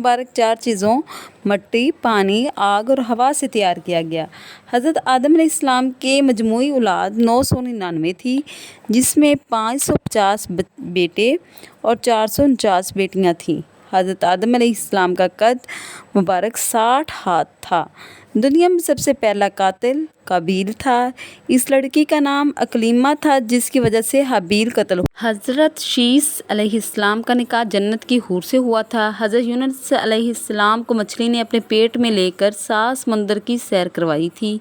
مبارک 4 چیزوں مٹی، پانی، آگ اور ہوا سے تیار کیا گیا۔ حضرت آدم علیہ السلام کے مجموعی اولاد 999 تھی، جس میں 550 بیٹے اور 449 بیٹیاں تھیں۔ حضرت آدم علیہ السلام کا قد مبارک 60 ہاتھ تھا۔ دنیا میں سب سے پہلا قاتل قابیل تھا۔ اس لڑکی کا نام اکلیمہ تھا، جس کی وجہ سے حابیل قتل ہوا۔ حضرت شیث علیہ السلام کا نکاح جنت کی حور سے ہوا تھا۔ حضرت یونس علیہ السلام کو مچھلی نے اپنے پیٹ میں لے کر 7 سمندر کی سیر کروائی تھی۔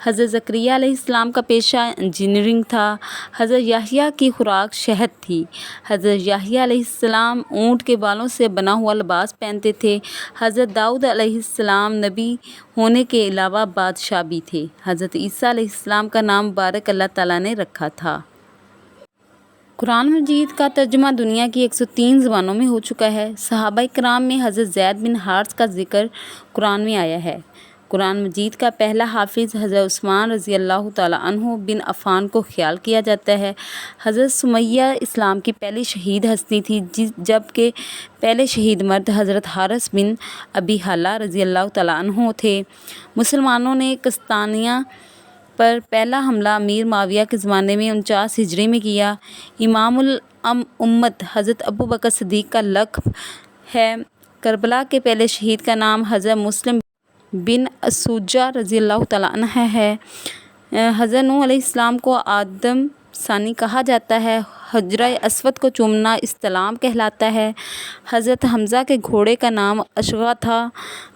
حضرت زکریا علیہ السلام کا پیشہ انجینئرنگ تھا۔ حضرت یحییٰ کی خوراک شہد تھی۔ حضرت یحییٰ علیہ السلام اونٹ کے بالوں سے بنا ہوا لباس پہنتے تھے۔ حضرت داؤد علیہ السلام نبی ہونے کے علاوہ بادشاہ بھی تھے۔ حضرت عیسیٰ علیہ السلام کا نام مبارک اللہ تعالیٰ نے رکھا تھا۔ قرآن مجید کا ترجمہ دنیا کی 103 زبانوں میں ہو چکا ہے۔ صحابہ کرام میں حضرت زید بن حارثہ کا ذکر قرآن میں آیا ہے۔ قرآن مجید کا پہلا حافظ حضرت عثمان رضی اللہ تعالیٰ عنہ بن عفان کو خیال کیا جاتا ہے۔ حضرت سمیہ اسلام کی پہلی شہید ہستی تھی، جبکہ پہلے شہید مرد حضرت حارث بن ابی حالہ رضی اللہ تعالیٰ عنہ تھے۔ مسلمانوں نے قسطنطنیہ پر پہلا حملہ امیر معاویہ کے زمانے میں 49 ہجری میں کیا۔ امام الامت حضرت ابو بکر صدیق کا لقب ہے۔ کربلا کے پہلے شہید کا نام حضرت مسلم بن اسوجہ رضی اللہ تعالیٰ عنہ ہے۔ حضرت نوح علیہ السلام کو آدم ثانی کہا جاتا ہے۔ حجرہ اسود کو چومنا استلام کہلاتا ہے۔ حضرت حمزہ کے گھوڑے کا نام اشغا تھا۔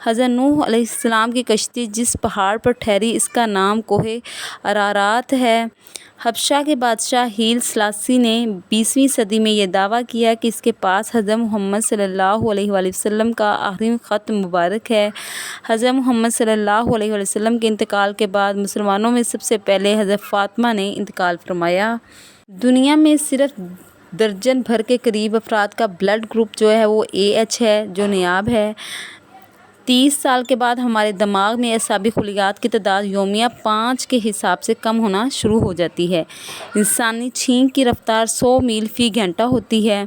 حضرت نوح علیہ السلام کی کشتی جس پہاڑ پر ٹھہری، اس کا نام کوہ ارارات ہے۔ حبشہ کے بادشاہ حیل سلاسی نے 20ویں صدی میں یہ دعویٰ کیا کہ اس کے پاس حضرت محمد صلی اللہ علیہ وآلہ وسلم کا آخری خط مبارک ہے۔ حضرت محمد صلی اللہ علیہ وآلہ وسلم کے انتقال کے بعد مسلمانوں میں سب سے پہلے حضرت فاطمہ نے انتقال فرمایا۔ دنیا میں صرف درجن بھر کے قریب افراد کا بلڈ گروپ جو ہے وہ AH ہے، جو نایاب ہے۔ 30 سال کے بعد ہمارے دماغ میں اعصابی خلیات کی تعداد یومیہ 5 کے حساب سے کم ہونا شروع ہو جاتی ہے۔ انسانی چھینک کی رفتار 100 میل فی گھنٹہ ہوتی ہے۔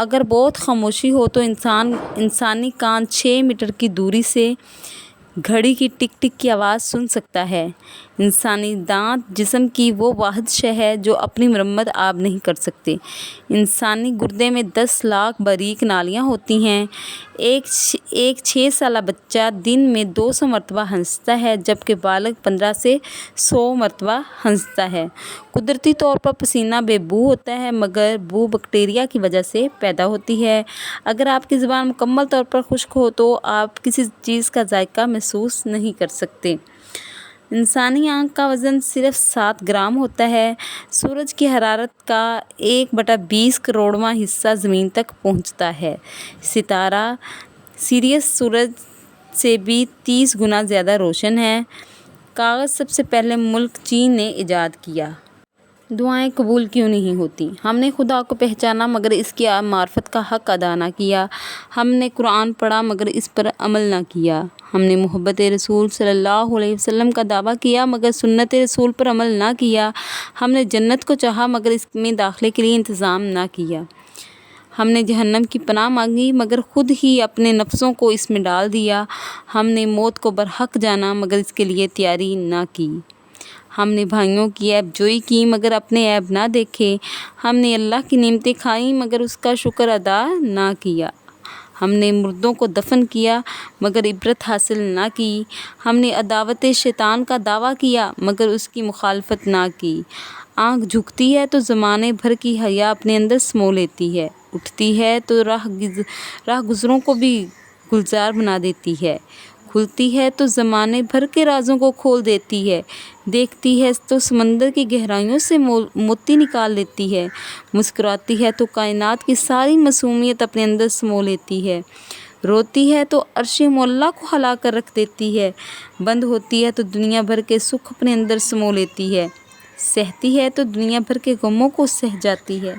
اگر بہت خاموشی ہو تو انسانی کان 6 میٹر کی دوری سے گھڑی کی ٹک ٹک کی آواز سن سکتا ہے۔ انسانی دانت جسم کی وہ واحد شے ہے جو اپنی مرمت آپ نہیں کر سکتے۔ انسانی گردے میں 10 لاکھ باریک نالیاں ہوتی ہیں۔ ایک 6 سالہ بچہ دن میں 200 مرتبہ ہنستا ہے، جبکہ بالغ 15 سے 100 مرتبہ ہنستا ہے۔ قدرتی طور پر پسینہ بے بو ہوتا ہے، مگر بو بیکٹیریا کی وجہ سے پیدا ہوتی ہے۔ اگر آپ کی زبان مکمل طور پر خشک ہو تو آپ کسی چیز کا ذائقہ محسوس نہیں کر سکتے۔ انسانی آنکھ کا وزن صرف 7 گرام ہوتا ہے۔ سورج کی حرارت کا 1/20 کروڑواں حصہ زمین تک پہنچتا ہے۔ ستارہ سیریس سورج سے بھی 30 گنا زیادہ روشن ہے۔ کاغذ سب سے پہلے ملک چین نے ایجاد کیا۔ دعائیں قبول کیوں نہیں ہوتی؟ ہم نے خدا کو پہچانا مگر اس کی معرفت کا حق ادا نہ کیا۔ ہم نے قرآن پڑھا مگر اس پر عمل نہ کیا۔ ہم نے محبت رسول صلی اللہ علیہ وسلم کا دعویٰ کیا مگر سنت رسول پر عمل نہ کیا۔ ہم نے جنت کو چاہا مگر اس میں داخلے کے لیے انتظام نہ کیا۔ ہم نے جہنم کی پناہ مانگی مگر خود ہی اپنے نفسوں کو اس میں ڈال دیا۔ ہم نے موت کو برحق جانا مگر اس کے لیے تیاری نہ کی۔ ہم نے بھائیوں کی عیب جوئی کی مگر اپنے عیب نہ دیکھے۔ ہم نے اللہ کی نعمتیں کھائیں مگر اس کا شکر ادا نہ کیا۔ ہم نے مردوں کو دفن کیا مگر عبرت حاصل نہ کی۔ ہم نے عداوت شیطان کا دعویٰ کیا مگر اس کی مخالفت نہ کی۔ آنکھ جھکتی ہے تو زمانے بھر کی حیا اپنے اندر سمو لیتی ہے، اٹھتی ہے تو راہ گزروں کو بھی گلزار بنا دیتی ہے، کھلتی ہے تو زمانے بھر کے رازوں کو کھول دیتی ہے، دیکھتی ہے تو سمندر کی گہرائیوں سے موتی نکال لیتی ہے، مسکراتی ہے تو کائنات کی ساری معصومیت اپنے اندر سمو لیتی ہے، روتی ہے تو عرش معلیٰ کو ہلا کر رکھ دیتی ہے، بند ہوتی ہے تو دنیا بھر کے سکھ اپنے اندر سمو لیتی ہے، سہتی ہے تو دنیا بھر کے غموں کو سہ جاتی ہے۔